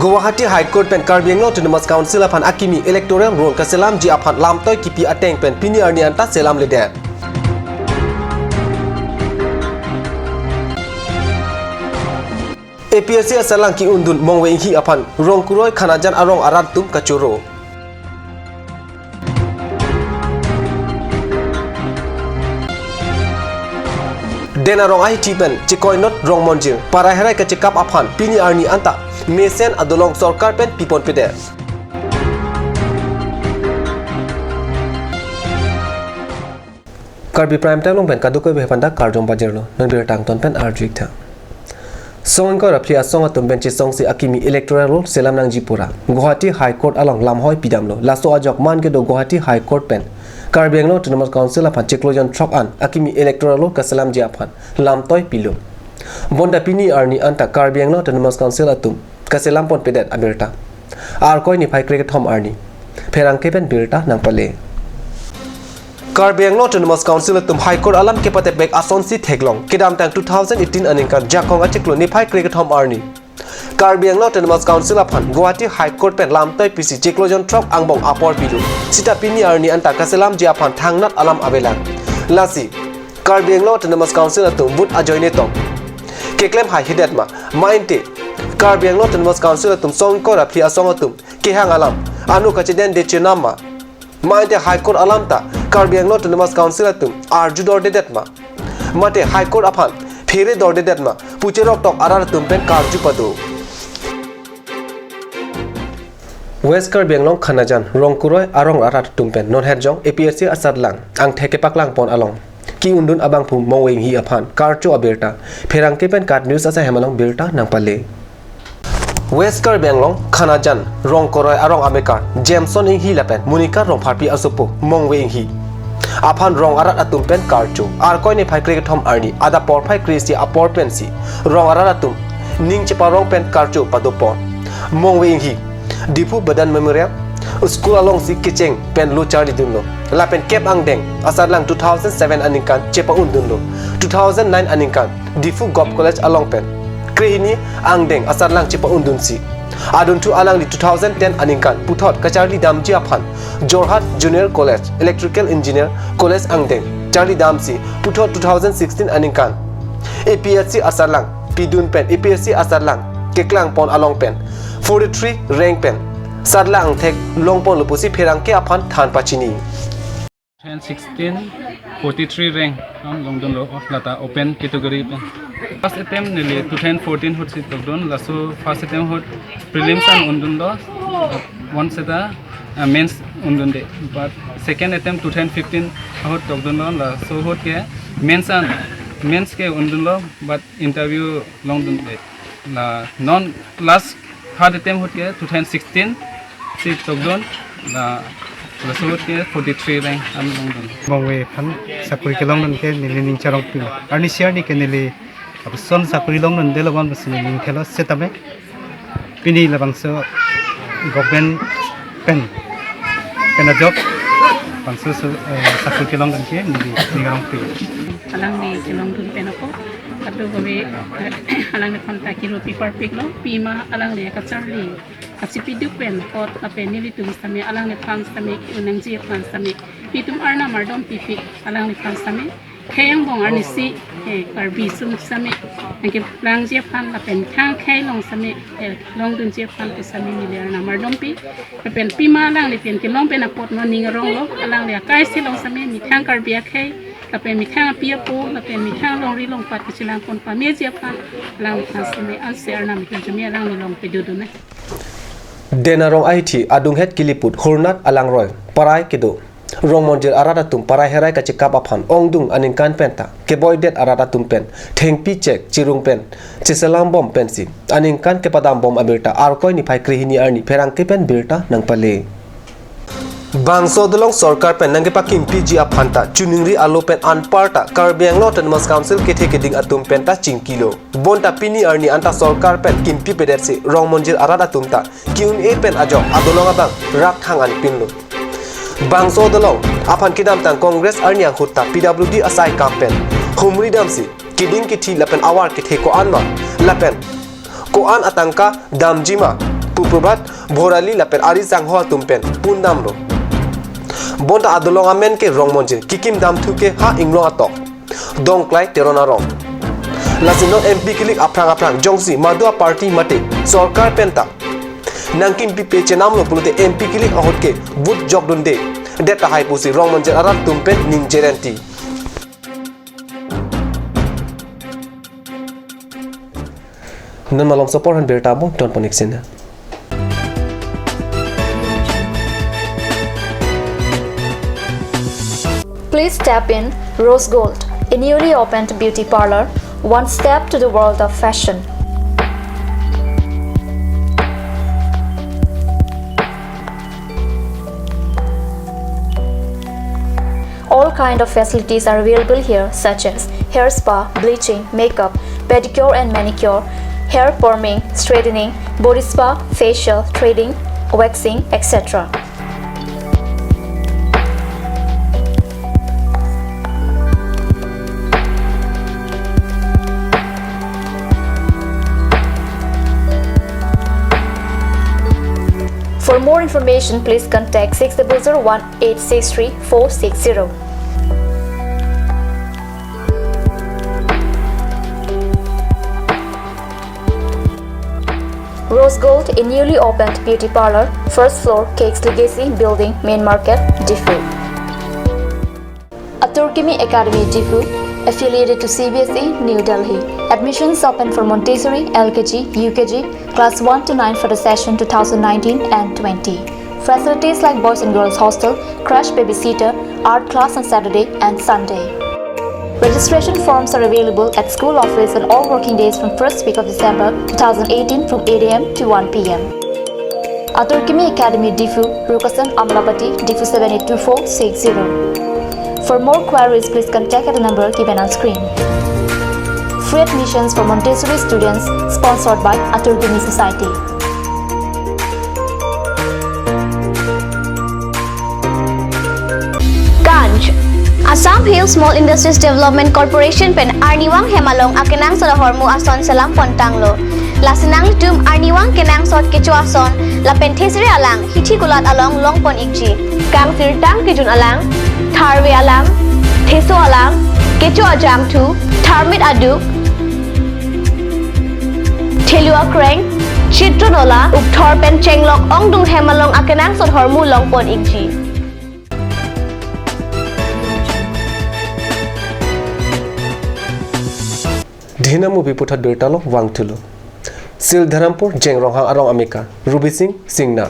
Guwahati High Court pen Karbiang Autonomous Council apan akimi electoral roll kaselam ji apan lam toy kipi ateng pen pini arni anta selam leder. APSC asalang ki undun mongwe hi apan rongkuroi khanajan arong arat tum kachuro. Denarong ahi tipen chikoi not rong monjir para herai ka chekap apan pini arni anta mesen adolong sorkar pen pipon pede. Karbi prime time long pen kadukoi behpanda karjong bajerlo nang birtang ton pen arjik tha. Song ko rapli asong atum benchi song si akimi electoral roll selam nang jipura. Guwahati High Court along lamhoi pidamlo laso ajok man ke do Guwahati High Court pen Karbiang Autonomous Council apan cheklojan trok an akimi electoral roll kaselam ji apan lam toy pilo. Bonda pini arni anta Karbiang Autonomous Council atum kaselam pon pedet aberta. Ar koi ni phai cricket hom arni. Pherang ke pen birta nang pale. Karbiang Autonomous Council atum High Court alam ke pate bek asonsi theglong kedam tang 2018 aninkan jakong achiklo ni phai cricket hom arni. Karbiang Autonomous Council apan Guwahati High Court pen lam toy pisi cheklojon trok angbong apor bilu. Sita pini arni anta kaselam ji apan thangnat alam abelang. Lasi Karbiang Autonomous Council atum but ajoine tong. Keklem hai hidet ma mainte Karbiang Autonomous Council atum song ko rapli asong atum kehang alam anu kachiden de chenama mainte High Court alam ta Karbiang Autonomous Council atum arju dorde detma mate High Court apan phere dorde detma pucherok tok arar atum pen karju padu West Karbiang long khanajan rongkuroi arong arat tumpen non herjong APSC asadlang ang theke paklang pon along ki undun abang phum mongweng hi aphan karcho aberta pherang ke pen card news asa hemalong berta nang pale West Karbiang long khanajan rongkoroi arong amekar Jameson ing hi lapen munika rong pharpi asupo mongweng hi aphan rong arat atum pen karcho ar koi ne phai cricket thom arni ada por phai krisi apor pen si rong arat atum ning chepa rong pen karcho padopon mongweng hi dipu badan memorial School along si kiceng pen lu charli dunlo lapen kep angdeng asadlang 2007 aningkan chepa undunlo 2009 aningkan difu gop college along pen krihini angdeng asadlang chepa undunsi adun tu alang di 2010 aningkan puthot kacharli damji aphan Jorhat Junior College Electrical Engineer College angdeng charli damsi puthot 2016 aningkan APSC asadlang pidun pen APSC asadlang keklang pon along pen 43 rank pen Sadlang tek longpon lupusi pherang ke aphan than pachini 2016 43 rank longdon lo lata open category pen first attempt nearly 2014 hot sit don laso first attempt hot prelims and undun lo one seta mains undun de but second attempt 2015 hot don lo laso hot ke mains ke undun lo but interview longdon de la non last third attempt hot ke 2016 si togdon la lasut ke 43 rank am longdon mongwe phan sakuri ke longdon ke ning charong pi arni share ni ke nili abson sakuri longdon de logon basini ning thelo setame pini labangso government pen job bangso sakuri ke longdon ke nili ningarong pi alang ni ke longdon pen ko kadu gobe alang ni konta kilo paper pick lo pima alang ni ka charli Asipidu pen pot apen nili tum sami alang ni fans sami unang ji fans sami pitum arna mardom pipi alang ni fans sami khayang bong arni si karbi sum sami angke plang ji fan apen khang khay long sami long dun ji fan sami ni arna mardom pi apen pima alang ni pen ke long pen apot no ning rong lo alang ni kai si long sami mi khang karbi khay apen mi khang pia po apen mi khang long ri long pat chilang kon pa me ji fan alang fans sami an se arna mi jami alang ni long pe du ne Denarong IT adung het kiliput hurnat alang roy parai kedo rong monjir arata tum parai herai ka chekap aphan ongdung aningkan penta ke boy det arata tum pen thengpi chek chirung pen chisalam bom pensi aningkan ke padam bom aberta arkoi ni phai krihini arni pherang ke pen berta nang pale Bangso dolong sorkar pen nangge pakim PG aphanta chuningri alo pen anparta Karbiang Autonomous Council ke theke ding atum penta chingkilo bonta pini arni anta sorkar pen kimpi pedersi rong monjir arada tumta kiun e pen ajo adolong abang rak khangan pinlo Bangso dolong aphan kidam tang Congress arni ang hutta PWD asai kampen humri damsi kiding ki thi lapen awar ke theko anma lapen ko an atangka damjima puprobat borali lapen ari sangho tumpen pundam ro bonta adolong amen ke rong monjin kikim dam thuke ha inglong atok dongklai terona rong lasino MP kilik aprang jongsi madua party mate sarkar penta nangkim pipe chenam lo pulute MP kilik ahot ke but jok dunde deta hai pusi rong monjin arat tumpen ning jerenti nan malom support han berta bo ton connection. Please tap in Rose Gold, a newly opened beauty parlor, one step to the world of fashion. All kind of facilities are available here, such as hair spa, bleaching, makeup, pedicure and manicure, hair perming, straightening, body spa, facial, threading, waxing, etc. For more information, please contact 6001863460. Rose Gold, a newly opened beauty parlor, first floor, Cakes Legacy Building, Main Market, Diffu. Aturkimi Academy, Diffu, affiliated to CBSE, New Delhi. Admissions open for Montessori, LKG, UKG, class 1 to 9 for the session 2019 and 20. Facilities like boys and girls hostel, crash babysitter, art class on Saturday and Sunday. Registration forms are available at school office on all working days from first week of December 2018 from 8 AM to 1 PM. Aturkimi Academy, Diffu, Rukasan, Amlapati, Diffu 782460. For more queries, please contact at the number given on screen. Free admissions for Montessori students, sponsored by Aturkimi Society. Ganj Assam Hill Small Industries Development Corporation pen Arniwang Hemalong akenang sa hormu ason salam pontanglo. Lasinang tum Arniwang kenang sot kecu ason la penthesri alang hithi kulat along longpon ikji. Kang tirtang kijun alang Tharwe alang Theso alang kecu ajam tu Tharmit aduk Thelua Kreng Chitronola Ukthor pen chenglok ongdung Hemalong akenang sot hormu longpon ikji. Dhina movie putat bertalo wang tulo sil dharampur jeng ronghang arong amika ruby singna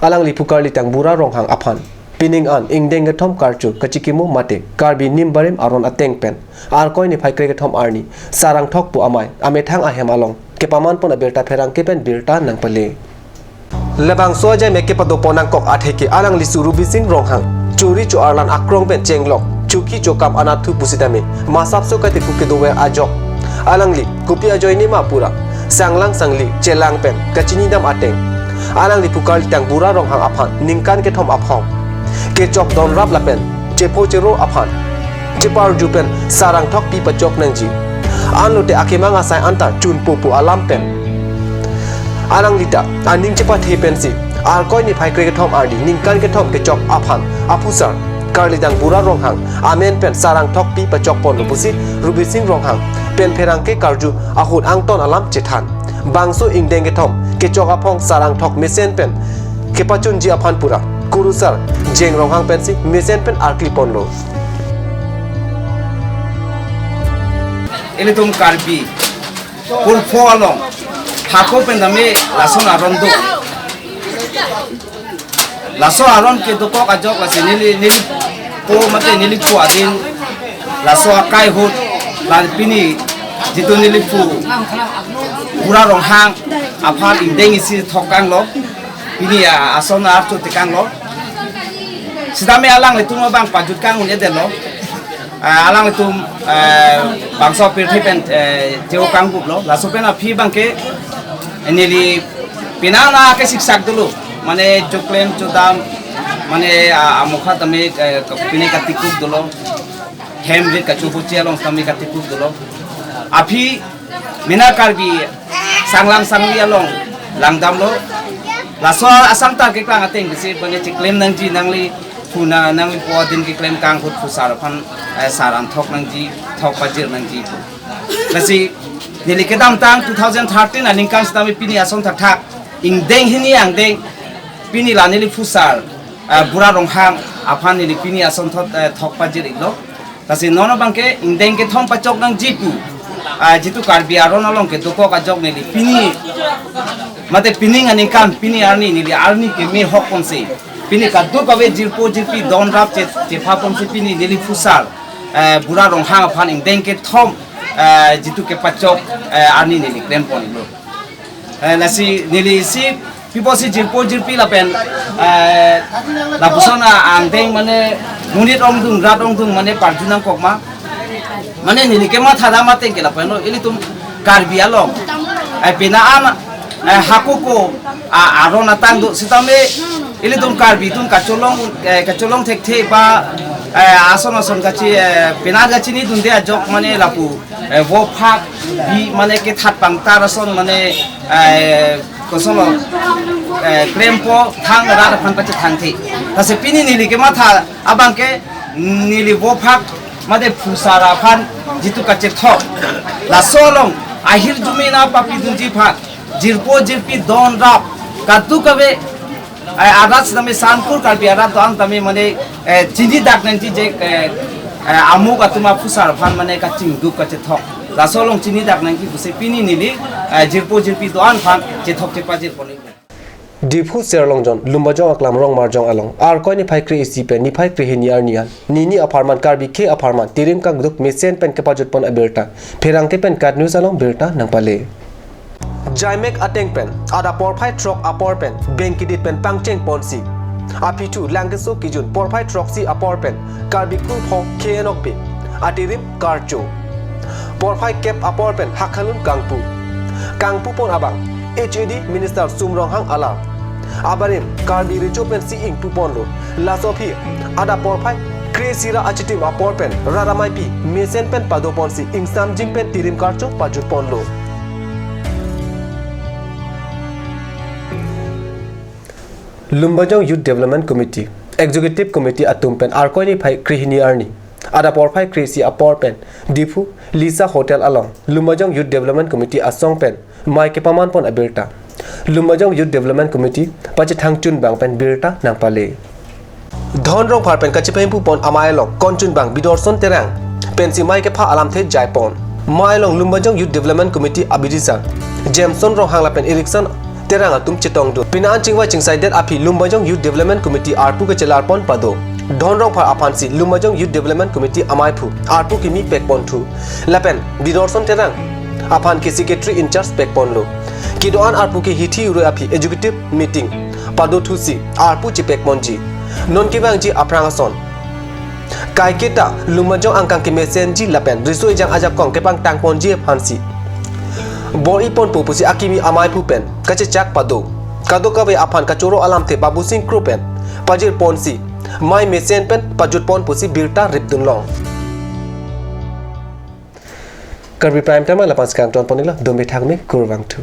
alang lipukar litang bura ronghang aphan pining an ingdeng gathom karchu kachikimu mate karbi nim barim aron ateng pen ar koi ni phai kre gathom arni sarang thok pu amai ame thang ahem along kepaman pon berta pherang ke pen berta nang pale lebang soja meke pado ponang kok atheke alang lisu ruby ronghang churi chu arlan akrong pen chenglok chuki chokam anathu pusitame masap so kate kuke dower ajok alangli kupia joini ma pura sanglang sangli chelang pen kachini dam ateng alangli pukal tang bura rong hang aphan ningkan ke thom aphom ke chok don rap la pen chepo chero aphan chepar ju pen sarang thok pi pachok nangji anlote akemanga sai anta chun popu alam pen alanglita aning chepa the pen si ar koi ni phai kre ke thom ardi ningkan ke thom ke chok aphan apusar karlidang bura ronghang amen pen sarang thok pi pachok pon lupusi ruby ronghang pen pherang ke karju ahut angton alam chethan bangso ingdeng ke thom ke chok aphong sarang thok mesen pen ke pachun ji aphan pura kurusar jeng ronghang pen si mesen pen arkli pon lo Elitum karbi pun along hako pen dame lason arondo laso aron ke doko kajok lasi nili po mate nili pu adin laso akai hut lan pini jitu nili pu pura rong hang apal indeng isi thokang lo pini ason artu tekang lo sidame alang letum bang pajut kang unya den lo alang letum bangso pirthi pen jeo kang gup lo laso pen aphi bang ke nili pinana ke siksak dulu মানে চকলেন চোদাম মানে আমখা তমে পিনে কাটিকুক দলো হেম রে কাচু পুচিয়ালং তমে কাটিকুক দলো আফি Mina Karbi সাংলাং সাংলিয়ালং langdam lo la so asam ta ke klang ateng si bane chi claim nang ji nang li phuna nang li po din ke claim kang hut phusar phan saram thok nang ji thok pajir nang ji la si nili ke dam tang 2013 aning kang stami pini asom thak thak ing deng hini ang deng pini la nili phusar bura rong hang aphan nili pini asom thok pajir iglo la si nono bangke ing deng ke thom pachok nang ji pu jitu karbi aron along ke doko ka jog nili pini mate pining ani kam pini arni ke me hok konse pini ka du ka we jirpo jirpi don rap che pha konse pini nili fusal bura rong hang phan ing deng ke thom jitu ke pachok arni nili klem pon lo la si nili si pipo si jirpo jirpi la pen la pusona ang deng mane munit ong dung rat ong dung mane parjunang kokma mane nili ke ma thada ma teng ke la pen ili tum karbi along pina ama hakuko arona tang do sitame ili tum karbi tum kacholong thek thek ba ason gachi pina gachi ni dunde ajok mane lapu wo phak bi mane ke that pang tarason mane kosomo krempo thang ra phan pa thang thi tase pini nili ke ma tha abang ke nili wo phak made phusara phan jitu kache thok la solong ahir jumina papi dunji phak jirpo jirpi don rap kadu kabe adat tame sanpur kalbi adat don tame mane chini dak nan ji je amu katuma phusar phan mane ka ching du ka che thok la solong chini dak nan ki buse pini nili jirpo jirpi don phan che thok che pa jir poni Dipu serlong jon lumbajong aklam rong marjong along ar koi ni phai kri isi pe ni phai kri he ni arnian ni apartment karbi ke apartment tiring kang duk mesen pen ke pajut pon aberta pherang ke pen kat news along berta nang pale Jaimek ateng pen ada por phai truck apor pen bank dit pen pangcheng pon si apitu langgeso kijun por phai truck si apor pen karbi ku phok khenok pe atirim karcho por phai kep apor pen hakhalun kangpu pon abang HAD Minister Sumrong Hang Alam Abarim Karbi Richo Pen Si Ing Pupon Lo Lasopi Ada Porpai Kresira Achitim Apor Pen Raramai Pi Mesen Pen Padopon Si Ing Sam Jing Pen Tirim Karcho Pajut Pon Lo Lumbajong Youth Development Committee Executive Committee Atum Pen Arkoni Pai Krihini Arni Ada Porpai Kresi Apor Pen Dipu Lisa Hotel Along Lumbajong Youth Development Committee Asong Pen Mai ke paman pon aberta Lumajong Youth Development Committee pache thangchun bang pen berta nang pale Dhon rong phar pen kache pen pu pon amailong konchun bang bidorson terang pen si mai ke pha alam the jai pon mailong Lumajong Youth Development Committee abidisa Jameson rong hangla pen election terang atum chitong du pinan chingwa chingsai det api Lumajong Youth Development Committee arpu ke chelar pon pado Dhon rong phar apansi Lumajong Youth Development Committee amai phu arpu kimi pek pon thu lapen bidorson terang Apan ke secretary in charge pek ponlo kidoan arpu ke hithi uro api executive meeting pado thusi arpu chi pek monji non ke bang ji aprangason kai keta lumajong angkang ke mesenji lapen risoi jang ajak kong ke pang tang ponji phansi bor ipon pupusi akimi amai pu pen kache chak pado kado kawe apan kachoro alam the babu sing kru pen pajir ponsi mai mesen pen pajut pon pusi birta ripdunlong Karbi Prime Time la pas kang ton ponila dombe thangme kurwang thu